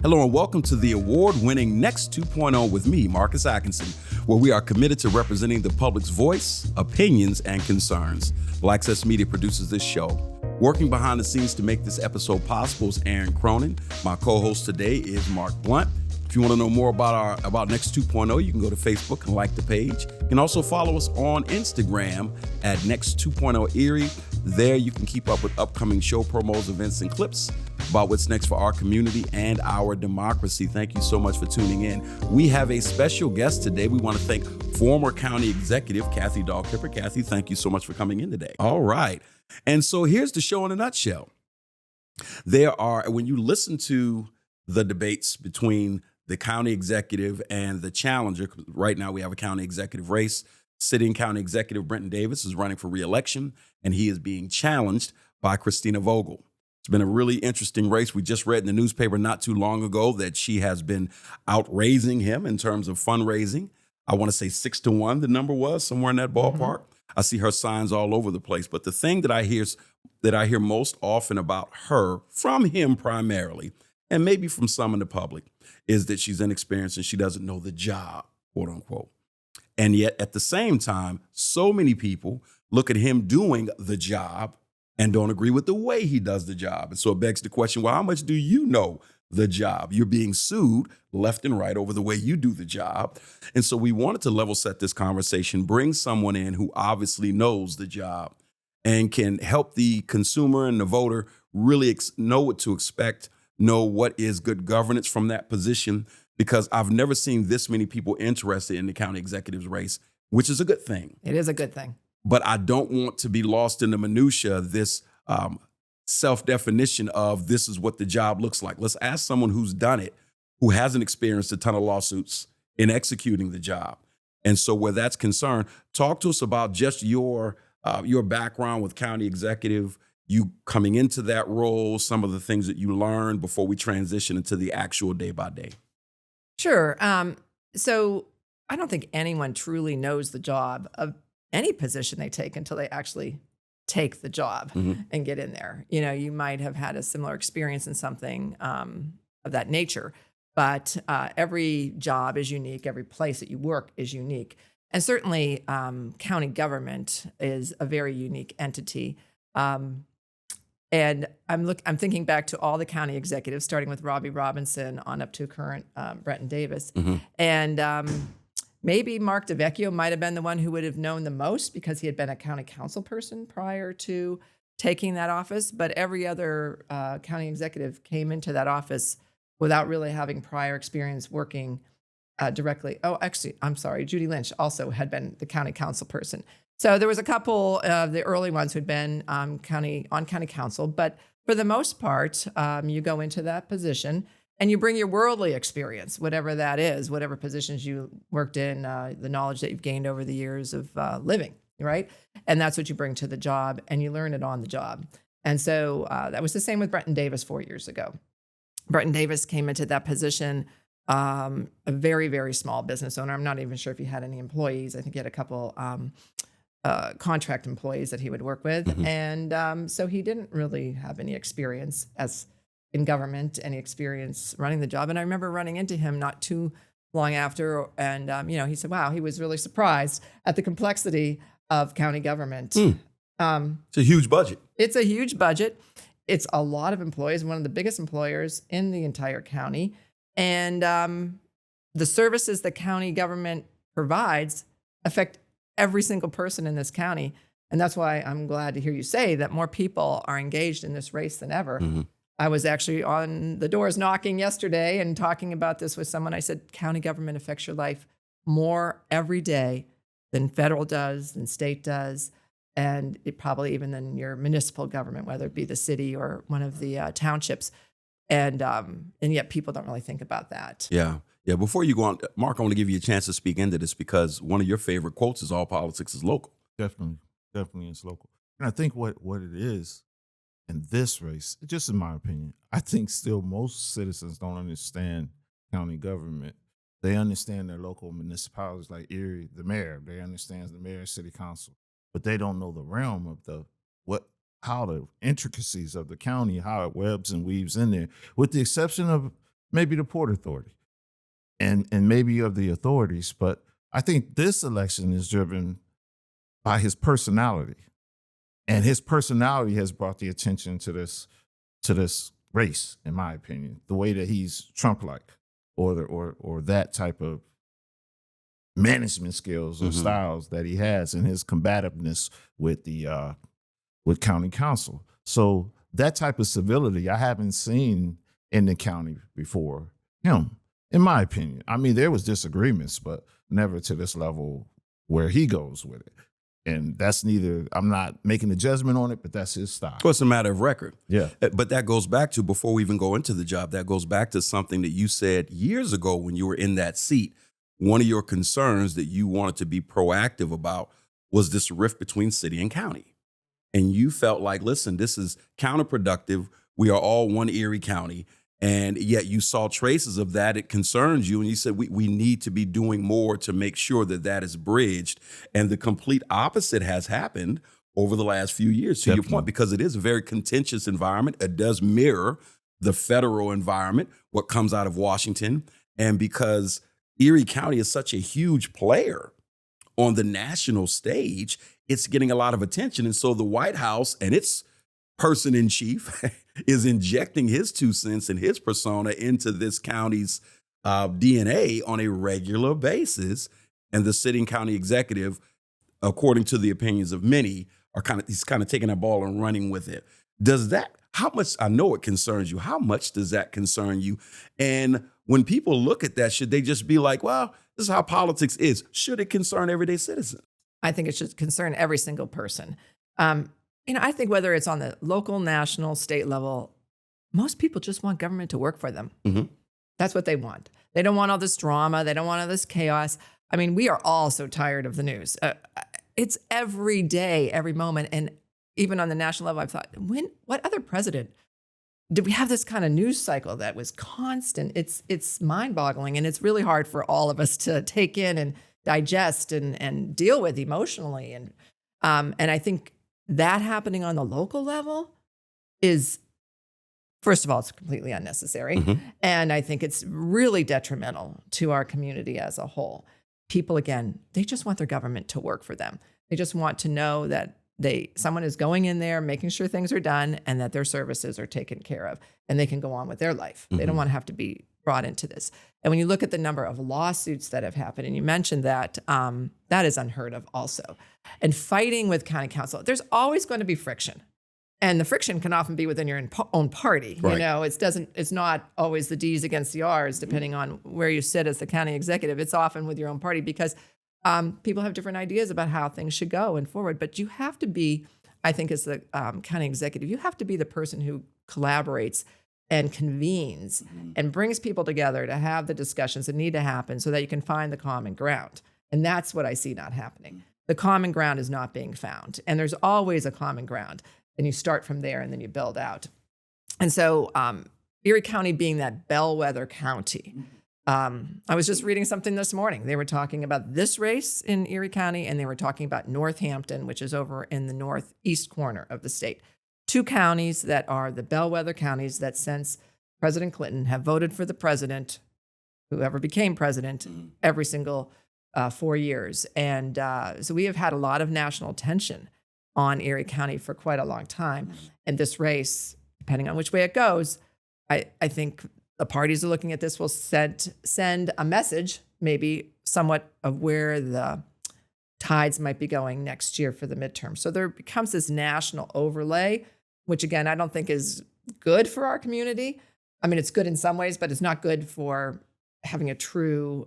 Hello and welcome to the award-winning Next 2.0 with me, Marcus Atkinson, where we are committed to representing the public's voice, opinions, and concerns. Black Access Media produces this show. Working behind the scenes to make this episode possible is Aaron Cronin. My co-host today is Marc Blount. If you want to know more about Next 2.0, you can go to Facebook and like the page. You can also follow us on Instagram at Next 2.0 Erie. There you can keep up with upcoming show promos, events, and clips about what's next for our community and our democracy. Thank you so much for tuning in. We have a special guest today. We want to thank former county executive Kathy Dahlkemper. Kathy, thank you so much for coming in today. All right. And so here's the show in a nutshell. When you listen to the debates between the county executive and the challenger, right now we have a county executive race. Sitting county executive Brenton Davis is running for re-election, and he is being challenged by Christina Vogel. It's been a really interesting race. We just read in the newspaper not too long ago that she has been outraising him in terms of fundraising. I want to say 6-1, the number was, somewhere in that ballpark. Mm-hmm. I see her signs all over the place. But the thing that I hear most often about her, from him primarily, and maybe from some in the public, is that she's inexperienced and she doesn't know the job, quote unquote. And yet at the same time, so many people look at him doing the job and don't agree with the way he does the job. And so it begs the question, well, how much do you know the job? You're being sued left and right over the way you do the job. And so we wanted to level set this conversation, bring someone in who obviously knows the job and can help the consumer and the voter really know what to expect, know what is good governance from that position, because I've never seen this many people interested in the county executive's race, which is a good thing. It is a good thing. But I don't want to be lost in the minutia of this self-definition of this is what the job looks like. Let's ask someone who's done it, who hasn't experienced a ton of lawsuits in executing the job. And so where that's concerned, talk to us about just your background with county executive, you coming into that role, some of the things that you learned before we transition into the actual day by day. Sure. So I don't think anyone truly knows the job of any position they take until they actually take the job and get in there. You know, you might have had a similar experience in something of that nature, but every job is unique. Every place that you work is unique. And certainly county government is a very unique entity. And I'm thinking back to all the county executives, starting with Robbie Robinson on up to current Brenton Davis. And maybe Marc DeVecchio might have been the one who would have known the most because he had been a county council person prior to taking that office. But every other county executive came into that office without really having prior experience working directly. Oh, actually, I'm sorry. Judy Lynch also had been the county council person. So there was a couple of the early ones who'd been on county council. But for the most part, you go into that position and you bring your worldly experience, whatever that is, whatever positions you worked in, the knowledge that you've gained over the years of living, right? And that's what you bring to the job, and you learn it on the job. And so that was the same with Brenton Davis 4 years ago. Brenton Davis came into that position, a very, very small business owner. I'm not even sure if he had any employees. I think he had a couple contract employees that he would work with. And so he didn't really have any experience in government, any experience running the job. And I remember running into him not too long after, and he said, wow, he was really surprised at the complexity of county government. It's a huge budget. It's a huge budget. It's a lot of employees, one of the biggest employers in the entire county. And the services that county government provides affect every single person in this county. And that's why I'm glad to hear you say that more people are engaged in this race than ever. I was actually on the doors knocking yesterday and talking about this with someone. I said, county government affects your life more every day than federal does, than state does, and it probably even than your municipal government, whether it be the city or one of the townships. And yet people don't really think about that. Yeah. Before you go on, Marc, I want to give you a chance to speak into this because one of your favorite quotes is all politics is local. Definitely it's local. And I think what it is in this race, just in my opinion, I think still most citizens don't understand county government. They understand their local municipalities like Erie, the mayor. They understand the mayor, city council, but they don't know the realm of how the intricacies of the county, how it webs and weaves in there. With the exception of maybe the Port Authority, and maybe of the authorities. But I think this election is driven by his personality, and his personality has brought the attention to this race, in my opinion. The way that he's Trump-like, or that type of management skills or styles that he has, and his combativeness with the with county council. So that type of civility I haven't seen in the county before him, in my opinion. I mean, there was disagreements, but never to this level where he goes with it. And that's I'm not making a judgment on it, but that's his style. Well, it's a matter of record. Yeah. But that goes back to, before we even go into the job, that goes back to something that you said years ago when you were in that seat. One of your concerns that you wanted to be proactive about was this rift between city and county. And you felt like, listen, this is counterproductive. We are all one Erie County. And yet you saw traces of that. It concerns you. And you said, we need to be doing more to make sure that that is bridged. And the complete opposite has happened over the last few years, to your point, because it is a very contentious environment. It does mirror the federal environment, what comes out of Washington. And because Erie County is such a huge player on the national stage, it's getting a lot of attention. And so the White House and its person in chief is injecting his 2 cents and his persona into this county's DNA on a regular basis. And the sitting county executive, according to the opinions of many, he's kind of taking that ball and running with it. How much, I know it concerns you, how much does that concern you? And when people look at that, should they just be like, well, this is how politics is? Should it concern everyday citizens? I think it should concern every single person. I think whether it's on the local, national, state level, most people just want government to work for them. Mm-hmm. That's what they want. They don't want all this drama. They don't want all this chaos. I mean, we are all so tired of the news. It's every day, every moment. And even on the national level, I've thought, what other president did we have this kind of news cycle that was constant? It's mind-boggling, and it's really hard for all of us to take in and digest and deal with emotionally. And I think that happening on the local level is, first of all, it's completely unnecessary. Mm-hmm. And I think it's really detrimental to our community as a whole. People, again, they just want their government to work for them. They just want to know that someone is going in there, making sure things are done, and that their services are taken care of, and they can go on with their life. Mm-hmm. They don't want to have to be brought into this. And when you look at the number of lawsuits that have happened, and you mentioned that, that is unheard of also. And fighting with county council, there's always going to be friction. And the friction can often be within your own party. Right. It's not always the D's against the R's, depending on where you sit as the county executive. It's often with your own party because people have different ideas about how things should go and forward. But you have to be, I think as the county executive, you have to be the person who collaborates and convenes and brings people together to have the discussions that need to happen so that you can find the common ground. And that's what I see not happening. The common ground is not being found. And there's always a common ground. And you start from there and then you build out. And so Erie County being that bellwether county, I was just reading something this morning. They were talking about this race in Erie County, and they were talking about Northampton, which is over in the northeast corner of the state. 2 counties that are the bellwether counties that since President Clinton have voted for the president, whoever became president, every single 4 years. And so we have had a lot of national attention on Erie County for quite a long time. And this race, depending on which way it goes, I think the parties are looking at this will send a message, maybe somewhat of where the tides might be going next year for the midterm. So there becomes this national overlay, which again, I don't think is good for our community. I mean, it's good in some ways, but it's not good for having a true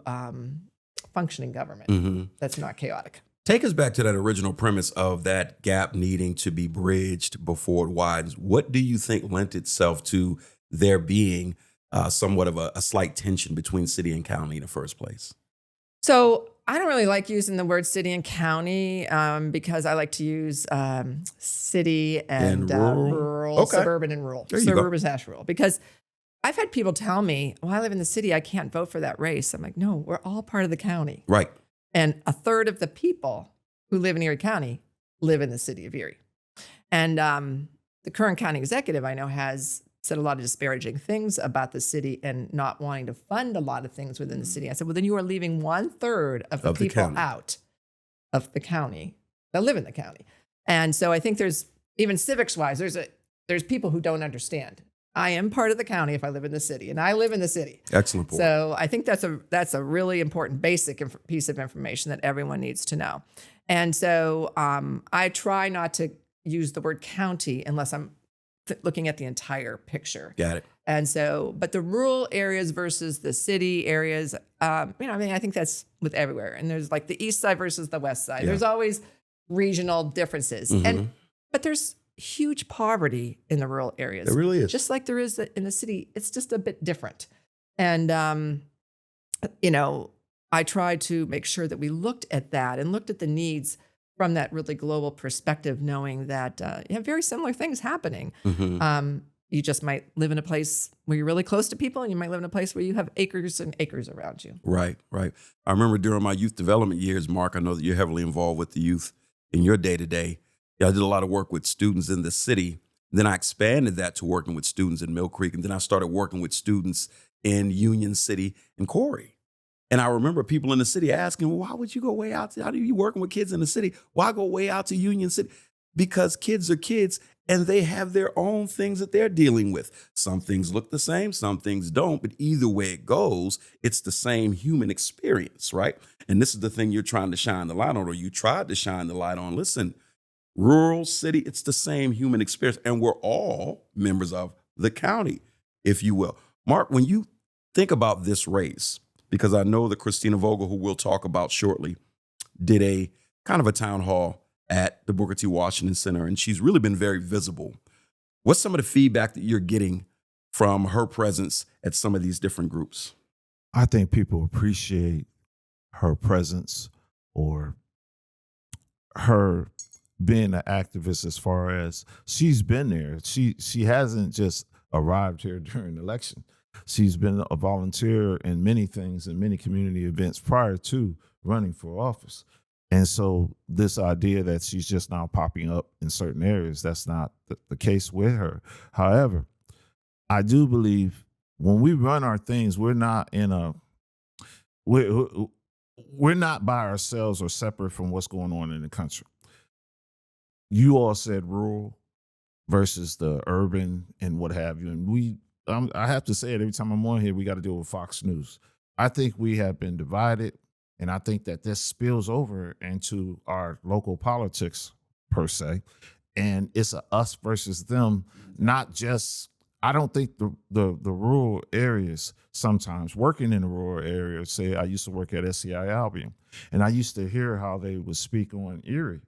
functioning government that's not chaotic. Take us back to that original premise of that gap needing to be bridged before it widens. What do you think lent itself to there being somewhat of a slight tension between city and county in the first place? So I don't really like using the word city and county because I like to use city and rural, okay. Suburban and rural. Suburban/rural. Because I've had people tell me, well, I live in the city, I can't vote for that race. I'm like, no, we're all part of the county. Right. And a third of the people who live in Erie County live in the city of Erie. And the current county executive I know has said a lot of disparaging things about the city and not wanting to fund a lot of things within the city. I said, well, then you are leaving 1/3 of the people county. out of the county that live in the county. And so I think there's, even civics wise, there's people who don't understand. I am part of the county if I live in the city, and I live in the city. Excellent point. So I think that's a really important basic piece of information that everyone needs to know. And so I try not to use the word county unless I'm looking at the entire picture. Got it. And so, but the rural areas versus the city areas, I think that's with everywhere. And there's like the east side versus the west side. Yeah. There's always regional differences. But there's huge poverty in the rural areas. There really is. Just like there is in the city. It's just a bit different. And, I tried to make sure that we looked at that and looked at the needs from that really global perspective, knowing that you have very similar things happening. You just might live in a place where you're really close to people, and you might live in a place where you have acres and acres around you. Right. I remember during my youth development years, Marc, I know that you're heavily involved with the youth in your day-to-day. I did a lot of work with students in the city. Then I expanded that to working with students in Mill Creek. And then I started working with students in Union City and Corey. And I remember people in the city asking, well, why would you go way out how do you working with kids in the city? Why go way out to Union City? Because kids are kids and they have their own things that they're dealing with. Some things look the same, some things don't, but either way it goes, it's the same human experience, right? And this is the thing you're trying to shine the light on, or you tried to shine the light on. Listen, rural, city, it's the same human experience. And we're all members of the county, if you will. Marc, when you think about this race, because I know that Christina Vogel, who we'll talk about shortly, did a kind of a town hall at the Booker T. Washington Center, and she's really been very visible. What's some of the feedback that you're getting from her presence at some of these different groups? I think people appreciate her presence or her being an activist as far as she's been there. She hasn't just arrived here during the election. She's been a volunteer in many things and many community events prior to running for office. And so this idea that she's just now popping up in certain areas, that's not the case with her. However, I do believe when we run our things, we're not by ourselves or separate from what's going on in the country. You all said rural versus the urban and what have you. And I have to say it every time I'm on here, we got to deal with Fox News. I think we have been divided, and I think that this spills over into our local politics per se. And it's a us versus them, not just, I don't think the rural areas sometimes, working in the rural area, say I used to work at SCI Albion, and I used to hear how they would speak on Erie,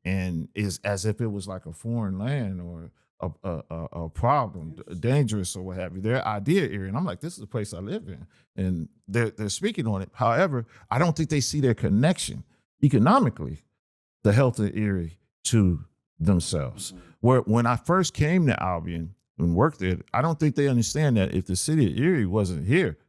and is as if it was like a foreign land or a problem, dangerous or what have you. Their idea Erie, and I'm like, this is the place I live in, and they're speaking on it. However, I don't think they see their connection economically, the health of Erie to themselves. Where when I first came to Albion and worked there, I don't think they understand that if the city of Erie wasn't here,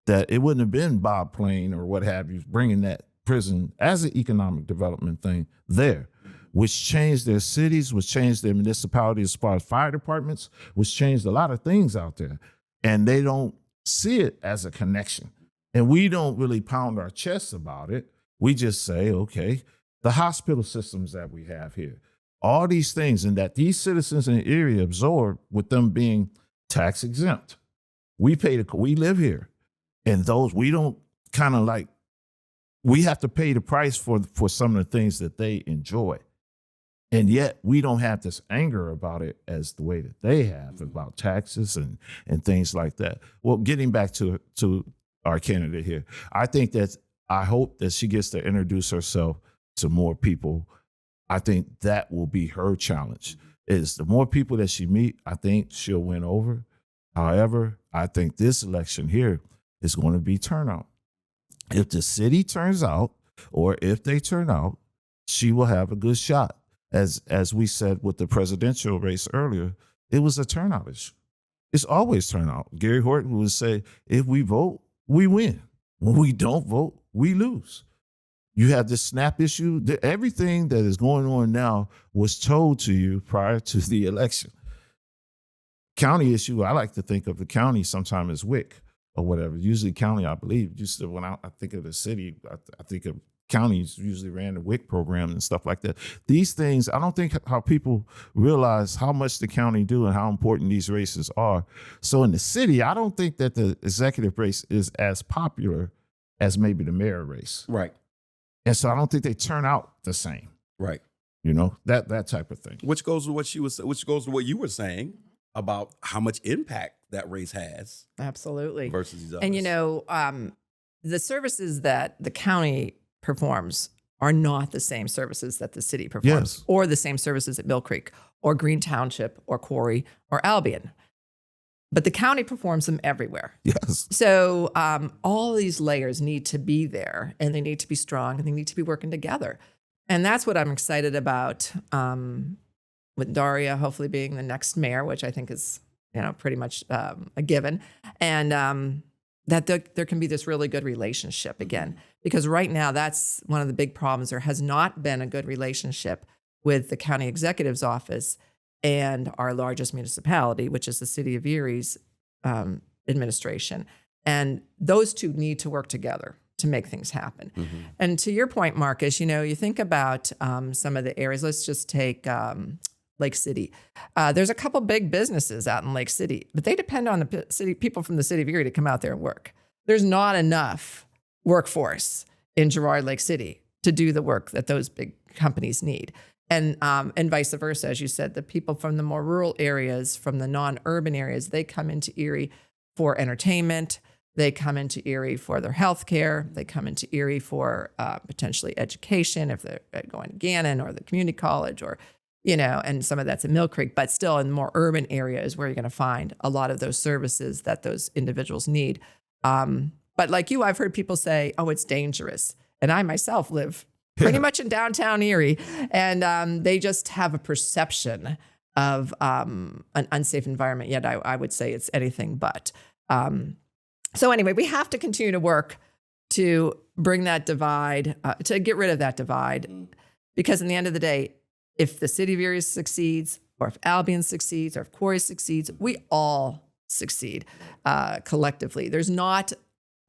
that it wouldn't have been Bob Plain or what have you bringing that prison as an economic development thing there, which changed their cities, which changed their municipalities as far as fire departments, which changed a lot of things out there. And they don't see it as a connection. And we don't really pound our chests about it. We just say, okay, the hospital systems that we have here, all these things, and that these citizens in the area absorb with them being tax exempt. We live here. And those, we don't kind of like, we have to pay the price for some of the things that they enjoy. And yet we don't have this anger about it as the way that they have about taxes and things like that. Well, getting back to our candidate here, I hope that she gets to introduce herself to more people. I think that will be her challenge, is the more people that she meet, I think she'll win over. However, I think this election here is going to be turnout. If the city turns out, or if they turn out, she will have a good shot. As we said with the presidential race earlier, it was a turnout issue. It's always turnout. Gary Horton would say, if we vote, we win. When we don't vote, we lose. You have this SNAP issue. Everything that is going on now was told to you prior to the election. county issue, I like to think of the county sometimes as WIC or whatever. Usually county, I believe, just when I think of the city, I think of counties usually ran the WIC program and stuff like that. These things, I don't think how people realize how much the county do and how important these races are. So in the city, I don't think that the executive race is as popular as maybe the mayor race. Right. And so I don't think they turn out the same. Right. You know, that type of thing. Which goes to what you were saying about how much impact that race has. Absolutely. Versus these others. And, you know, the services that the county performs are not the same services that the city performs, Yes. or the same services at Mill Creek or Green Township or Quarry or Albion. But the county performs them everywhere. Yes. So all these layers need to be there, and they need to be strong, and they need to be working together. And that's what I'm excited about with Daria hopefully being the next mayor, which I think is, you know, pretty much a given. And that there can be this really good relationship again. Because right now, that's one of the big problems. There has not been a good relationship with the county executive's office and our largest municipality, which is the city of Erie's administration. And those two need to work together to make things happen. Mm-hmm. And to your point, Marcus, you know, you think about some of the areas. Let's just take Lake City. There's a couple big businesses out in Lake City, but they depend on the city people from the city of Erie to come out there and work. There's not enough workforce in Girard Lake City to do the work that those big companies need. And vice versa, as you said, the people from the more rural areas, from the non-urban areas, they come into Erie for entertainment. They come into Erie for their health care. They come into Erie for potentially education, if they're going to Gannon or the community college, or, you know, and some of that's in Mill Creek. But still, in more urban areas where you're going to find a lot of those services that those individuals need. But like you, I've heard people say, "Oh, it's dangerous," and I myself live pretty much in downtown Erie, and they just have a perception of an unsafe environment. Yet I would say it's anything but. So anyway, we have to continue to work to bring that divide, to get rid of that divide, because in the end of the day, if the city of Erie succeeds, or if Albion succeeds, or if Quarry succeeds, we all succeed collectively. There's not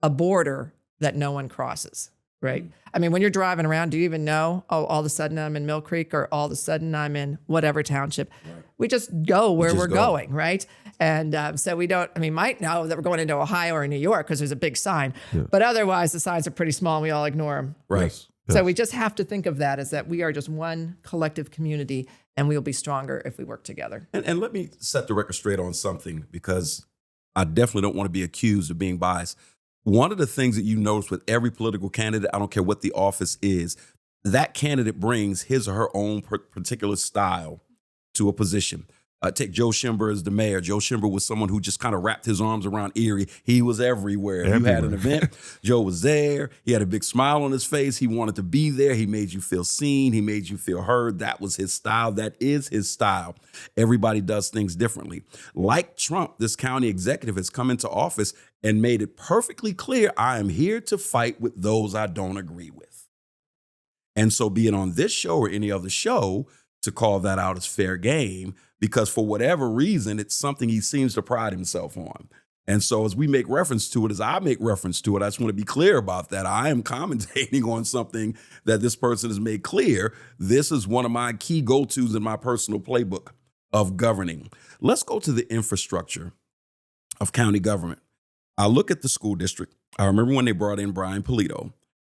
a border that no one crosses. Right. I mean, when you're driving around, do you even know, oh, all of a sudden I'm in Mill Creek, or all of a sudden I'm in whatever township? Right. We just go where we're going. Right. And so we don't, I mean, might know that we're going into Ohio or New York because there's a big sign, but otherwise the signs are pretty small and we all ignore them. Right. Yes. So we just have to think of that as that we are just one collective community, and we will be stronger if we work together. And let me set the record straight on something, because I definitely don't want to be accused of being biased. One of the things that you notice with every political candidate, I don't care what the office is, that candidate brings his or her own particular style to a position. Take Joe Schimber as the mayor. Joe Schimber was someone who just kind of wrapped his arms around Erie. He was everywhere. If you had an event, Joe was there. He had a big smile on his face. He wanted to be there. He made you feel seen. He made you feel heard. That was his style. That is his style. Everybody does things differently. Like Trump, this county executive has come into office and made it perfectly clear, I am here to fight with those I don't agree with. And so be it on this show or any other show, to call that out as fair game, because for whatever reason, it's something he seems to pride himself on. And so as we make reference to it, as I make reference to it, I just want to be clear about that. I am commentating on something that this person has made clear. This is one of my key go-tos in my personal playbook of governing. Let's go to the infrastructure of county government. I look at the school district. I remember when they brought in Brian Polito,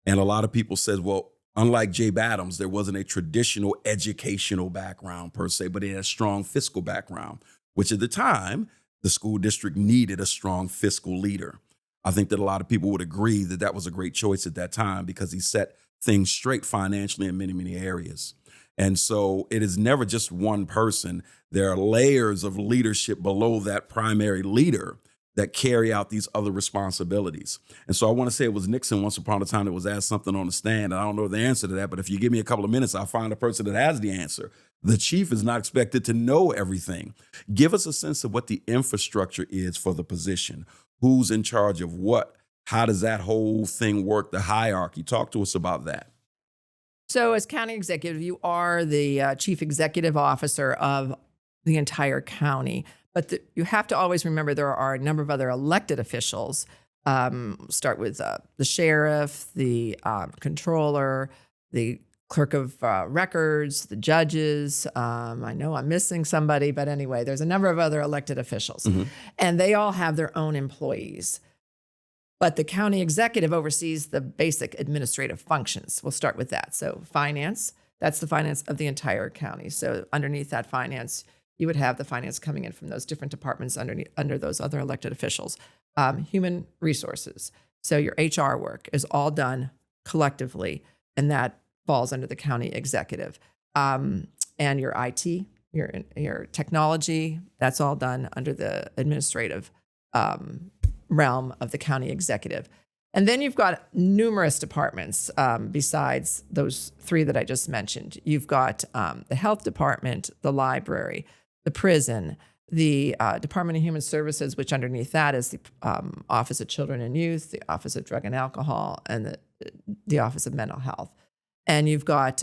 and a lot of people said, well, unlike Jabe Adams, there wasn't a traditional educational background per se, but he had a strong fiscal background, which at the time, the school district needed a strong fiscal leader. I think that a lot of people would agree that that was a great choice at that time, because he set things straight financially in many, many areas. And so it is never just one person. There are layers of leadership below that primary leader that carry out these other responsibilities. And so I want to say it was Nixon once upon a time that was asked something on the stand. I don't know the answer to that, but if you give me a couple of minutes, I'll find a person that has the answer. The chief is not expected to know everything. Give us a sense of what the infrastructure is for the position. Who's in charge of what? How does that whole thing work, the hierarchy? Talk to us about that. So as county executive, you are the chief executive officer of the entire county. But you have to always remember there are a number of other elected officials. Start with the sheriff, the controller, the clerk of records, the judges. I know I'm missing somebody, but anyway, there's a number of other elected officials. And they all have their own employees. But the county executive oversees the basic administrative functions. We'll start with that. So finance, that's the finance of the entire county. So underneath that finance, you would have the finance coming in from those different departments under those other elected officials. Human resources. So your HR work is all done collectively, and that falls under the county executive. And your IT, your technology, that's all done under the administrative realm of the county executive. And then you've got numerous departments besides those three that I just mentioned. You've got the health department, the library, the prison, the Department of Human Services, which underneath that is the Office of Children and Youth, the Office of Drug and Alcohol, and the Office of Mental Health. And you've got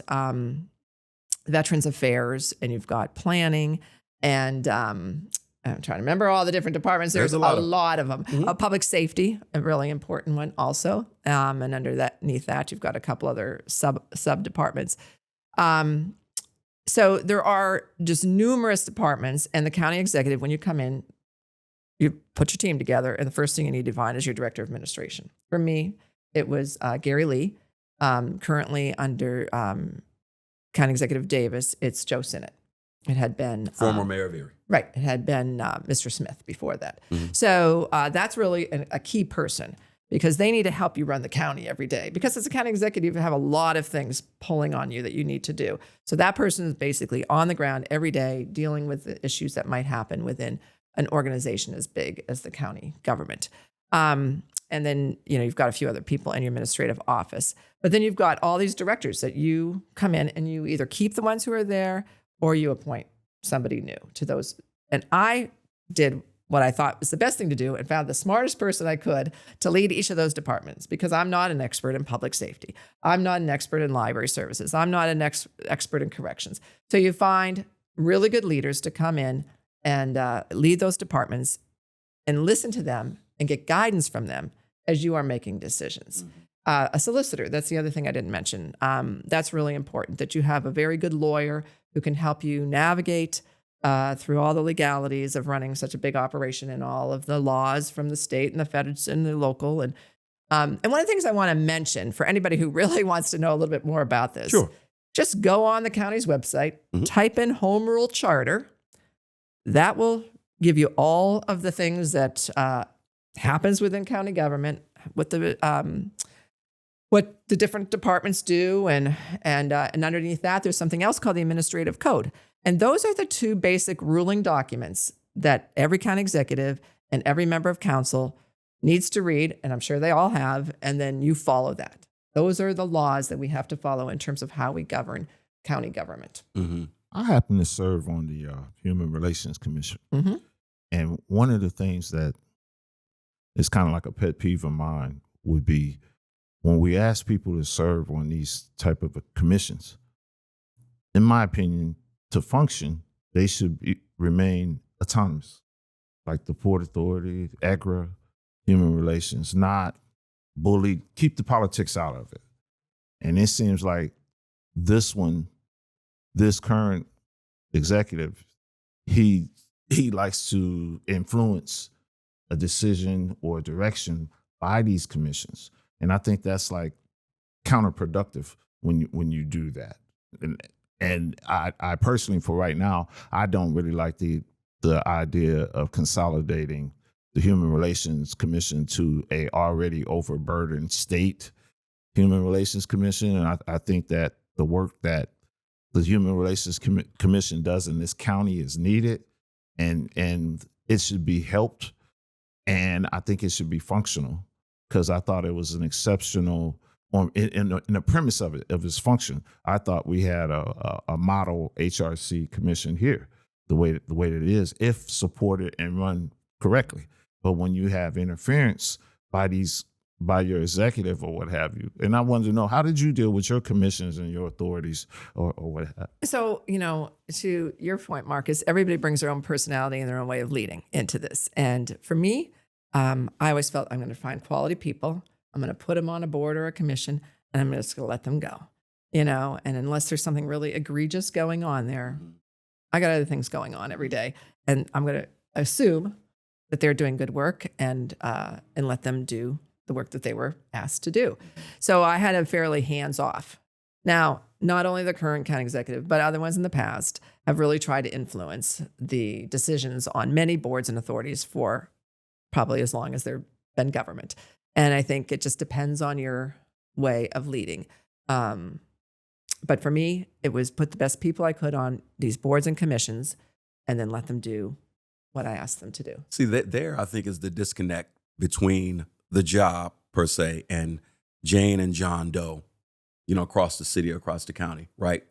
Veterans Affairs, and you've got planning, and I'm trying to remember all the different departments. There's a lot of them. Public safety, a really important one also. And underneath that, you've got a couple other sub departments. So there are just numerous departments, and the county executive, when you come in, you put your team together, and the first thing you need to find is your director of administration. For me, it was Gary Lee. Currently under County Executive Davis, it's Joe Sinnott. It had been former mayor of Erie. Right. It had been Mr. Smith before that. So that's really a key person, because they need to help you run the county every day. Because as a county executive, you have a lot of things pulling on you that you need to do. So that person is basically on the ground every day dealing with the issues that might happen within an organization as big as the county government. And then, you've got a few other people in your administrative office. But then you've got all these directors that you come in and you either keep the ones who are there or you appoint somebody new to those. And I did what I thought was the best thing to do and found the smartest person I could to lead each of those departments, because I'm not an expert in public safety. I'm not an expert in library services. I'm not an expert in corrections. So you find really good leaders to come in and lead those departments and listen to them and get guidance from them as you are making decisions. A solicitor, that's the other thing I didn't mention. That's really important, that you have a very good lawyer who can help you navigate through all the legalities of running such a big operation and all of the laws from the state and the federal and the local. And one of the things I want to mention for anybody who really wants to know a little bit more about this, just go on the county's website, type in Home Rule Charter. That will give you all of the things that happens within county government, what the different departments do, and underneath that, there's something else called the Administrative Code. And those are the two basic ruling documents that every county executive and every member of council needs to read, and I'm sure they all have, and then you follow that. Those are the laws that we have to follow in terms of how we govern county government. I happen to serve on the Human Relations Commission. And one of the things that is kind of like a pet peeve of mine would be when we ask people to serve on these type of commissions, in my opinion, to function, they should remain autonomous, like the Port Authority, AGRA, Human Relations, not bullied, keep the politics out of it. And it seems like this current executive, he likes to influence a decision or a direction by these commissions. And I think that's like counterproductive when you do that. And I personally, for right now, I don't really like the idea of consolidating the Human Relations Commission to a already overburdened state Human Relations Commission. And I think that the work that the Human Relations Commission does in this county is needed, and it should be helped. And I think it should be functional, because I thought it was an exceptional, in the premise of its function. I thought we had a model HRC commission here, the way that it is, if supported and run correctly. But when you have interference by these by your executive or what have you. And I wanted to know, how did you deal with your commissions and your authorities or what have you? So, to your point, Marcus, everybody brings their own personality and their own way of leading into this. And for me, I always felt I'm going to find quality people. I'm going to put them on a board or a commission, and I'm just going to let them go, and unless there's something really egregious going on there, I got other things going on every day. And I'm going to assume that they're doing good work and let them do the work that they were asked to do. So I had a fairly hands-off. Now, not only the current county executive, but other ones in the past have really tried to influence the decisions on many boards and authorities for probably as long as they've been government. And I think it just depends on your way of leading. But for me, it was put the best people I could on these boards and commissions and then let them do what I asked them to do. See, that there, I think, is the disconnect between the job, per se, and Jane and John Doe, across the city, across the county, right?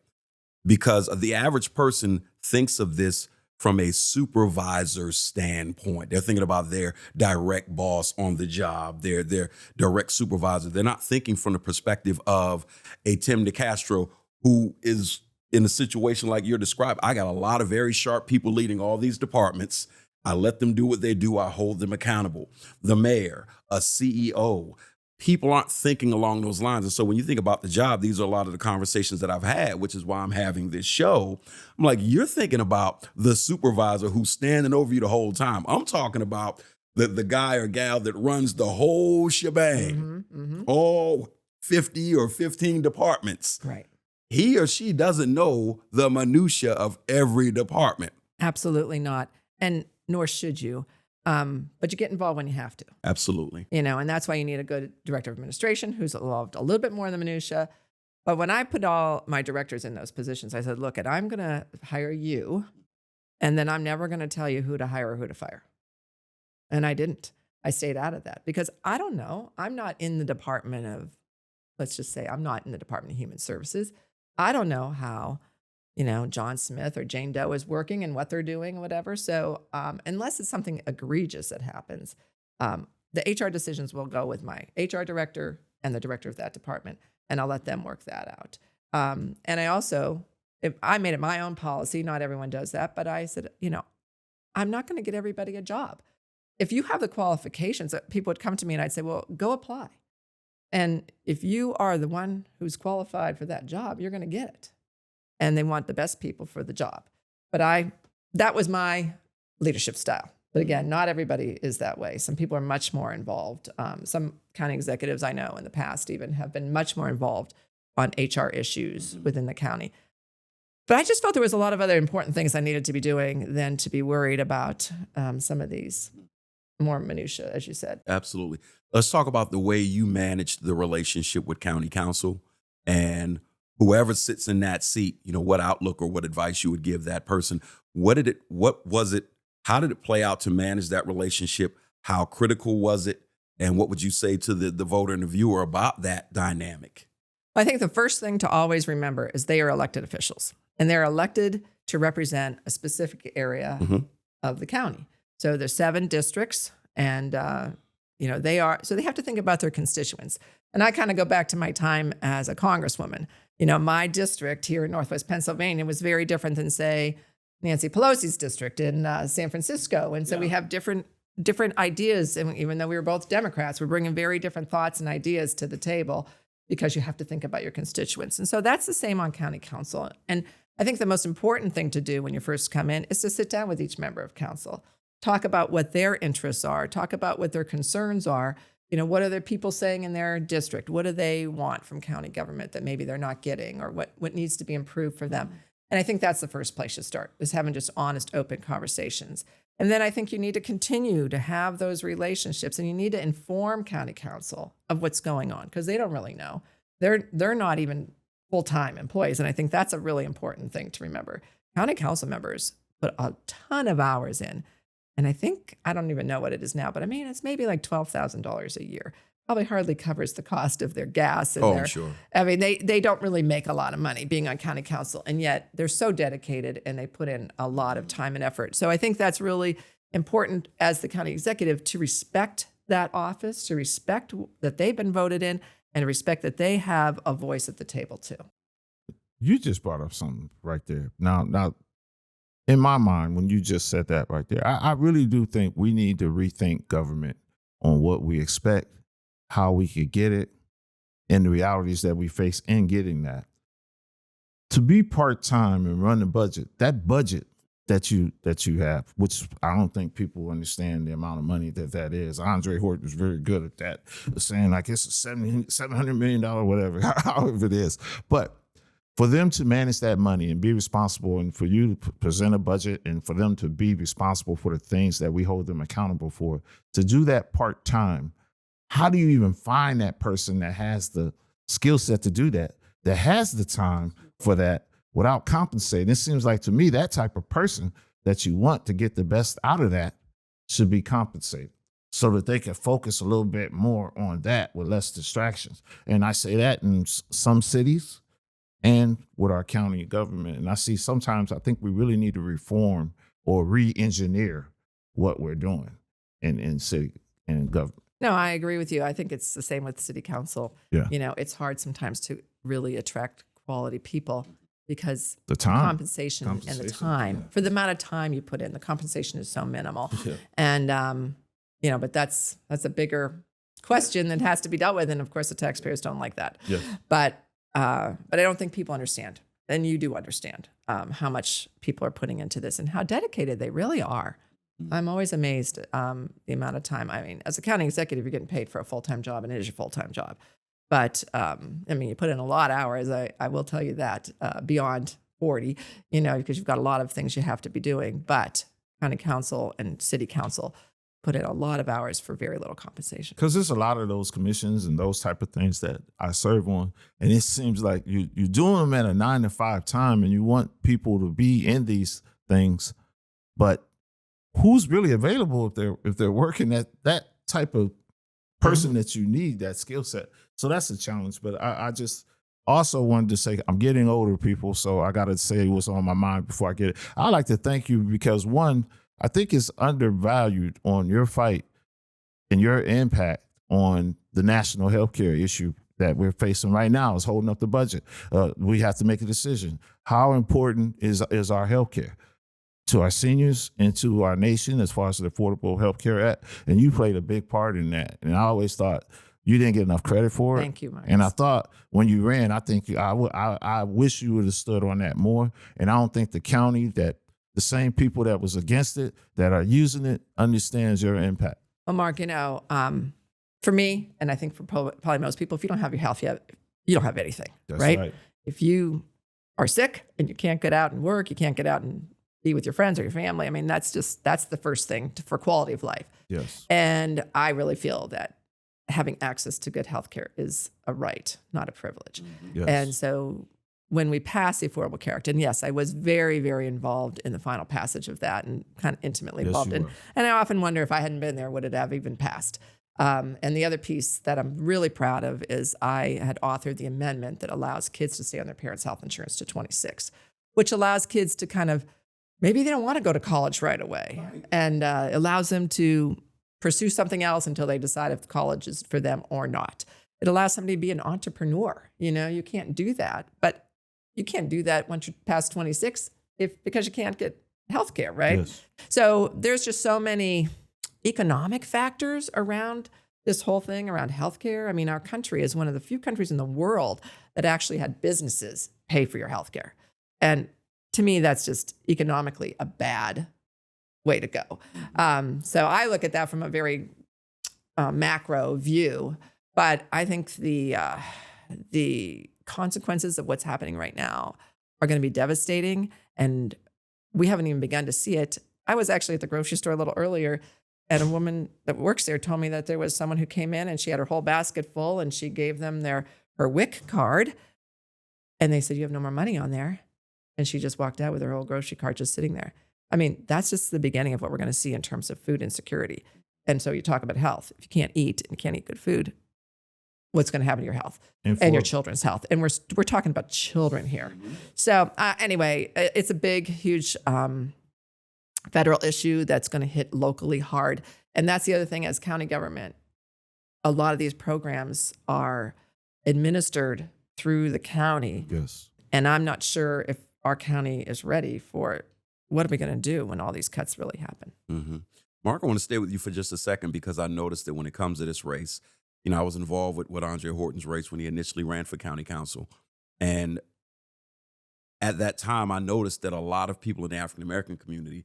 Because the average person thinks of this from a supervisor standpoint. They're thinking about their direct boss on the job, their direct supervisor. They're not thinking from the perspective of a Tim DeCastro who is in a situation like you're describing. I got a lot of very sharp people leading all these departments. I let them do what they do. I hold them accountable. The mayor, a CEO. People aren't thinking along those lines. And so when you think about the job, these are a lot of the conversations that I've had, which is why I'm having this show. I'm like, you're thinking about the supervisor who's standing over you the whole time. I'm talking about the guy or gal that runs the whole shebang, all 50 or 15 departments. Right. He or she doesn't know the minutia of every department. Absolutely not. And nor should you. But you get involved when you have to. Absolutely. And that's why you need a good director of administration who's involved a little bit more in the minutia. But when I put all my directors in those positions, I said, look, I'm going to hire you, and then I'm never going to tell you who to hire or who to fire. And I didn't. I stayed out of that because I don't know. I'm not in the department of, let's just say I'm not in the Department of Human Services. I don't know how John Smith or Jane Doe is working and what they're doing or whatever. So unless it's something egregious that happens, the HR decisions will go with my HR director and the director of that department, and I'll let them work that out. And I also, I made it my own policy. Not everyone does that, but I said, I'm not going to get everybody a job. If you have the qualifications, people would come to me and I'd say, well, go apply. And if you are the one who's qualified for that job, you're going to get it. And they want the best people for the job. But that was my leadership style. But again, not everybody is that way. Some people are much more involved. Some county executives I know in the past even have been much more involved on HR issues within the county. But I just felt there was a lot of other important things I needed to be doing than to be worried about some of these more minutia, as you said. Absolutely. Let's talk about the way you managed the relationship with county council and whoever sits in that seat, what outlook or what advice you would give that person. How did it play out to manage that relationship? How critical was it? And what would you say to the voter and the viewer about that dynamic? I think the first thing to always remember is they are elected officials, and they're elected to represent a specific area of the county. So there's 7 districts, and they have to think about their constituents. And I kind of go back to my time as a congresswoman. My district here in Northwest Pennsylvania was very different than, say, Nancy Pelosi's district in San Francisco. And so we have different ideas. And even though we were both Democrats, we're bringing very different thoughts and ideas to the table because you have to think about your constituents. And so that's the same on county council. And I think the most important thing to do when you first come in is to sit down with each member of council, talk about what their interests are, talk about what their concerns are. What are the people saying in their district? What do they want from county government that maybe they're not getting, or what needs to be improved for them? And I think that's the first place you start, is having just honest, open conversations. And then I think you need to continue to have those relationships, and you need to inform county council of what's going on, because they don't really know. They're not even full-time employees. And I think that's a really important thing to remember. County council members put a ton of hours in. And I don't even know what it is now, but it's maybe like $12,000 a year. Probably hardly covers the cost of their gas. And Sure. They don't really make a lot of money being on county council, and yet they're so dedicated and they put in a lot of time and effort. So I think that's really important as the county executive to respect that office, to respect that they've been voted in, and respect that they have a voice at the table too. You just brought up something right there. Now, in my mind, when you just said that right there, I really do think we need to rethink government on what we expect, how we could get it, and the realities that we face in getting that. To be part-time and run the budget, that budget that you have, which I don't think people understand the amount of money that is. Andre Horton was very good at that, saying like it's a $700 million, whatever, however it is. But for them to manage that money and be responsible, and for you to present a budget, and for them to be responsible for the things that we hold them accountable for, to do that part-time, how do you even find that person that has the skill set to do that has the time for that without compensating? It seems like to me that type of person that you want to get the best out of that should be compensated so that they can focus a little bit more on that with less distractions. And I say that in some cities and with our county government. And I see sometimes I think we really need to reform or re-engineer what we're doing in city and government. No, I agree with you. I think it's the same with city council. Yeah. You know, it's hard sometimes to really attract quality people because The time. compensation and the time, for the amount of time you put in, the compensation is so minimal. Yeah. And, you know, but that's a bigger question that has to be dealt with. And of course the taxpayers don't like that. Yes. But I don't think people understand. And you do understand how much people are putting into this and how dedicated they really are. I'm always amazed the amount of time. I mean, as a county executive, you're getting paid for a full-time job, and it is your full-time job. But I mean, you put in a lot of hours. I will tell you that beyond 40, you know, because you've got a lot of things you have to be doing. But county council and city council put in a lot of hours for very little compensation. Because there's a lot of those commissions and those type of things that I serve on, and it seems like you're doing them at a 9 to 5 time, and you want people to be in these things, but who's really available if they're working at that type of person that you need, that skill set? So that's a challenge. But I just also wanted to say, I'm getting older, people, so I got to say what's on my mind before I get it. I'd like to thank you because, one, I think it's undervalued on your fight and your impact on the national healthcare issue that we're facing right now is holding up the budget. We have to make a decision. How important is our healthcare to our seniors and to our nation as far as the Affordable Health Care Act? And you played a big part in that. And I always thought you didn't get enough credit for it. Thank you, Marc. And I thought when you ran, I think I wish you would have stood on that more. And I don't think the county, that the same people that was against it, that are using it, understands your impact. Well, Marc, you know, for me, and I think for probably most people, if you don't have your health yet, you don't have anything, That's right? If you are sick and you can't get out and work, you can't get out and be with your friends or your family. I mean, that's the first thing for quality of life. Yes. And I really feel that having access to good health care is a right, not a privilege. Yes. And so when we passed the Affordable Care Act, and yes, I was very, very involved in the final passage of that and kind of intimately involved in. And I often wonder if I hadn't been there, would it have even passed? And the other piece that I'm really proud of is I had authored the amendment that allows kids to stay on their parents' health insurance to 26, which allows kids to kind of, maybe they don't want to go to college right away, and allows them to pursue something else until they decide if college is for them or not. It allows somebody to be an entrepreneur. You know, you can't do that, but you can't do that once you're past 26 because you can't get health care, right? Yes. So there's just so many economic factors around this whole thing around healthcare. I mean, our country is one of the few countries in the world that actually had businesses pay for your healthcare. And to me, that's just economically a bad way to go. So I look at that from a very macro view, but I think the consequences of what's happening right now are going to be devastating, and we haven't even begun to see it. I was actually at the grocery store a little earlier, and a woman that works there told me that there was someone who came in and she had her whole basket full, and she gave them her WIC card, and they said, "You have no more money on there." And she just walked out with her whole grocery cart just sitting there. I mean, that's just the beginning of what we're going to see in terms of food insecurity. And so you talk about health. If you can't eat and you can't eat good food, what's going to happen to your health and your children's health? And we're talking about children here. So anyway, it's a big, huge federal issue that's going to hit locally hard. And that's the other thing as county government. A lot of these programs are administered through the county. Yes. And I'm not sure if our county is ready for it. What are we going to do when all these cuts really happen? Mm-hmm. Marc, I want to stay with you for just a second because I noticed that when it comes to this race, I was involved with Andre Horton's race when he initially ran for county council. And at that time, I noticed that a lot of people in the African-American community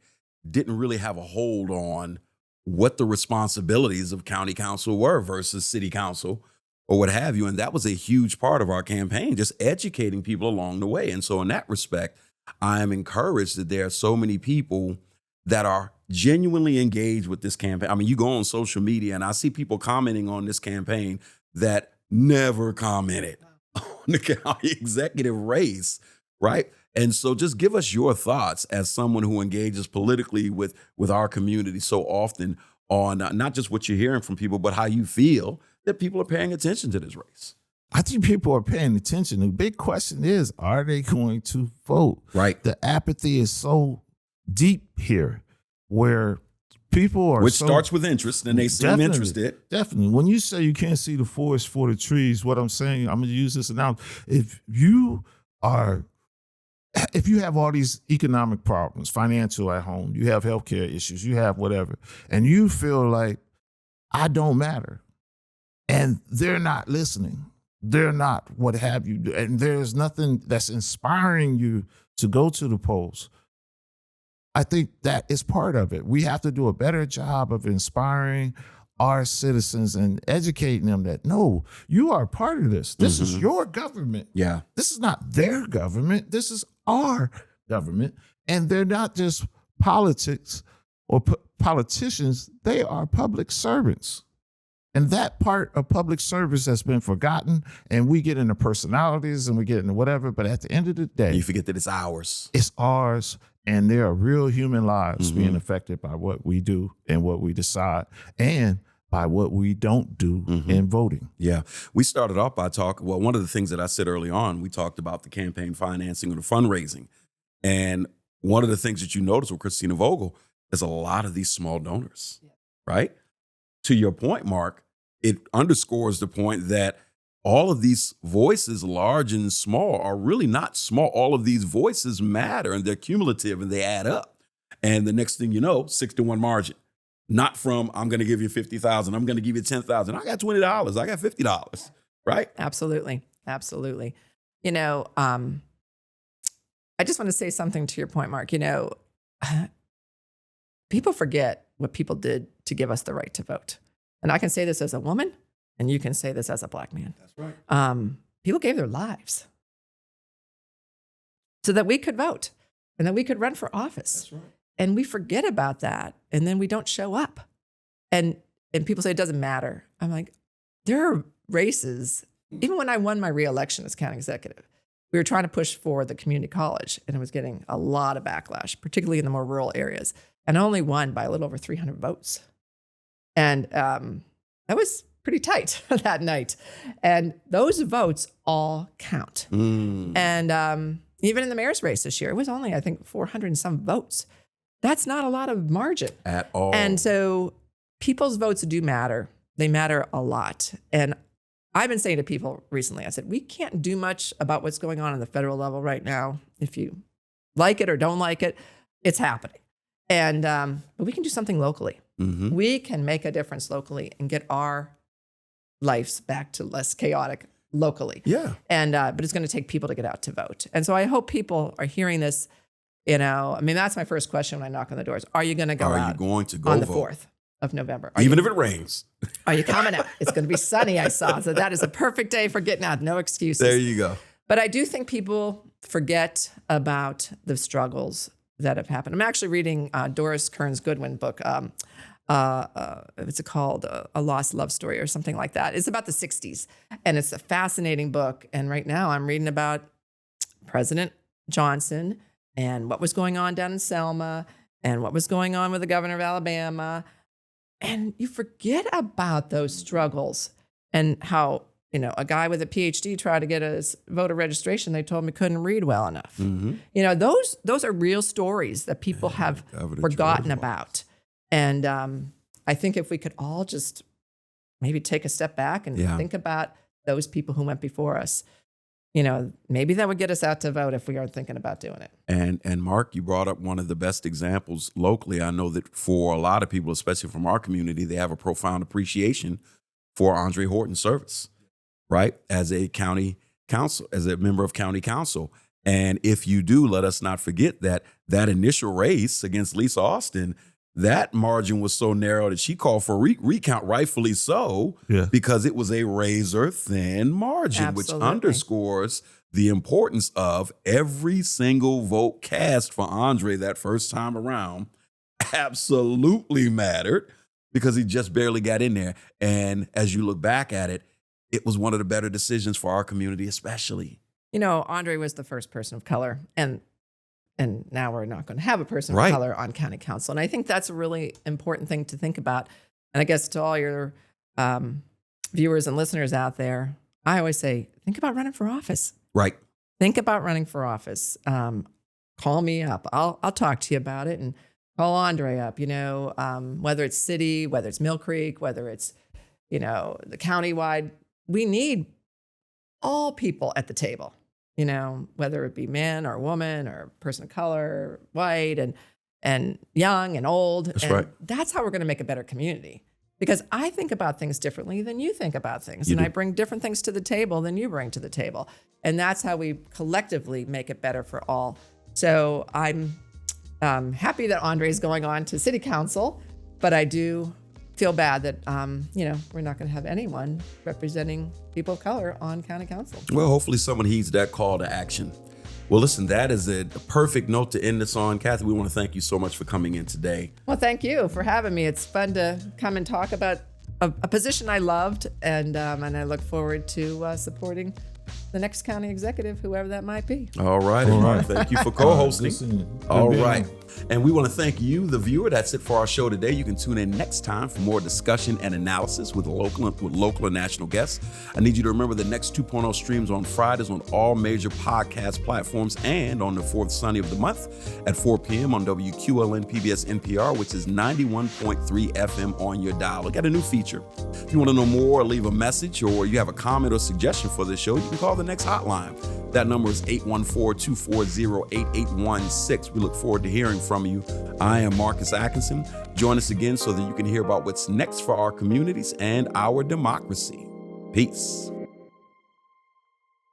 didn't really have a hold on what the responsibilities of county council were versus city council or what have you. And that was a huge part of our campaign, just educating people along the way. And so in that respect, I am encouraged that there are so many people that are genuinely engaged with this campaign. I mean, you go on social media and I see people commenting on this campaign that never commented on the county executive race, right? And so just give us your thoughts as someone who engages politically with our community so often on not just what you're hearing from people, but how you feel that people are paying attention to this race. I think people are paying attention. The big question is, are they going to vote? Right. The apathy is so deep here where people are Which starts with interest, and they seem interested. Definitely. When you say you can't see the forest for the trees, what I'm saying, I'm going to use this analogy. If you have all these economic problems, financial at home, you have healthcare issues, you have whatever, and you feel like I don't matter, and they're not listening, they're not what have you, and there's nothing that's inspiring you to go to the polls, I think that is part of it. We have to do a better job of inspiring our citizens and educating them that, no, you are part of this. This is your government. Yeah. This is not their government. This is our government. And they're not just politics or politicians. They are public servants. And that part of public service has been forgotten, and we get into personalities and we get into whatever, but at the end of the day, You forget that it's ours. it's ours, and there are real human lives being affected by what we do and what we decide, and by what we don't do in voting. Yeah. We started off by one of the things that I said early on, we talked about the campaign financing and the fundraising. And one of the things that you notice with Christina Vogel is a lot of these small donors, right? To your point, Marc, it underscores the point that all of these voices, large and small, are really not small. All of these voices matter, and they're cumulative, and they add up. And the next thing you know, 6-1 margin. Not from, I'm going to give you $50,000, I'm going to give you $10,000. I got $20, I got $50, right? Absolutely. Absolutely. I just want to say something to your point, Marc. People forget what people did to give us the right to vote. And I can say this as a woman, and you can say this as a Black man. That's right. People gave their lives so that we could vote and that we could run for office. That's right. And we forget about that, and then we don't show up. And people say it doesn't matter. I'm like, there are races. Even when I won my reelection as county executive, we were trying to push for the community college, and it was getting a lot of backlash, particularly in the more rural areas. And I only won by a little over 300 votes. And that was pretty tight that night. And those votes all count. And even in the mayor's race this year, it was only, I think, 400 and some votes. That's not a lot of margin. At all. And so people's votes do matter. They matter a lot. And I've been saying to people recently, I said, we can't do much about what's going on the federal level right now. If you like it or don't like it, it's happening. And but we can do something locally. We can make a difference locally and get our lives back to less chaotic locally. Yeah. And but it's going to take people to get out to vote. And so I hope people are hearing this. That's my first question when I knock on the doors. Are you going to go out? Are you going to go on the vote? 4th of November? Even if it rains. Are you coming out? It's going to be sunny, I saw. So that is a perfect day for getting out. No excuses. There you go. But I do think people forget about the struggles that have happened. I'm actually reading Doris Kearns Goodwin book. What's it called? A Lost Love Story or something like that. It's about the 60s. And it's a fascinating book. And right now I'm reading about President Johnson and what was going on down in Selma and what was going on with the governor of Alabama. And you forget about those struggles and how, a guy with a PhD tried to get his voter registration. They told him he couldn't read well enough. Those are real stories that people have forgotten about. And I think if we could all just maybe take a step back and think about those people who went before us, maybe that would get us out to vote if we aren't thinking about doing it. And Marc, you brought up one of the best examples locally. I know that for a lot of people, especially from our community, they have a profound appreciation for Andre Horton's service, right? As a county council, as a member of county council. And if you do, let us not forget that initial race against Lisa Austin, that margin was so narrow that she called for a recount, rightfully so, because it was a razor-thin margin, Absolutely. which underscores the importance of every single vote cast for Andre that first time around absolutely mattered because he just barely got in there. And as you look back at it, it was one of the better decisions for our community, especially. Andre was the first person of color, and now we're not going to have a person of color on county council. And I think that's a really important thing to think about. And I guess to all your viewers and listeners out there, I always say, think about running for office. Right. Think about running for office. Call me up. I'll talk to you about it, and call Andre up, whether it's city, whether it's Mill Creek, whether it's, the countywide. We need all people at the table. Whether it be man or woman or person of color, white and young and old. That's and right. That's how we're going to make a better community. Because I think about things differently than you think about things. I bring different things to the table than you bring to the table. And that's how we collectively make it better for all. So I'm happy that Andre's going on to city council, but I do feel bad that, we're not going to have anyone representing people of color on county council. Well, hopefully someone heeds that call to action. Well, listen, that is a perfect note to end this on. Kathy, we want to thank you so much for coming in today. Well, thank you for having me. It's fun to come and talk about a position I loved, and I look forward to supporting the next county executive, whoever that might be. All right. Thank you for co-hosting. All right. And we want to thank you, the viewer. That's it for our show today. You can tune in next time for more discussion and analysis with local and national guests. I need you to remember the Next 2.0 streams on Fridays on all major podcast platforms and on the fourth Sunday of the month at 4 p.m. on WQLN PBS NPR, which is 91.3 FM on your dial. We got a new feature. If you want to know more or leave a message or you have a comment or suggestion for this show, you can call the next hotline. That number is 814-240-8816. We look forward to hearing from you. I am Marcus Atkinson. Join us again so that you can hear about what's next for our communities and our democracy. Peace.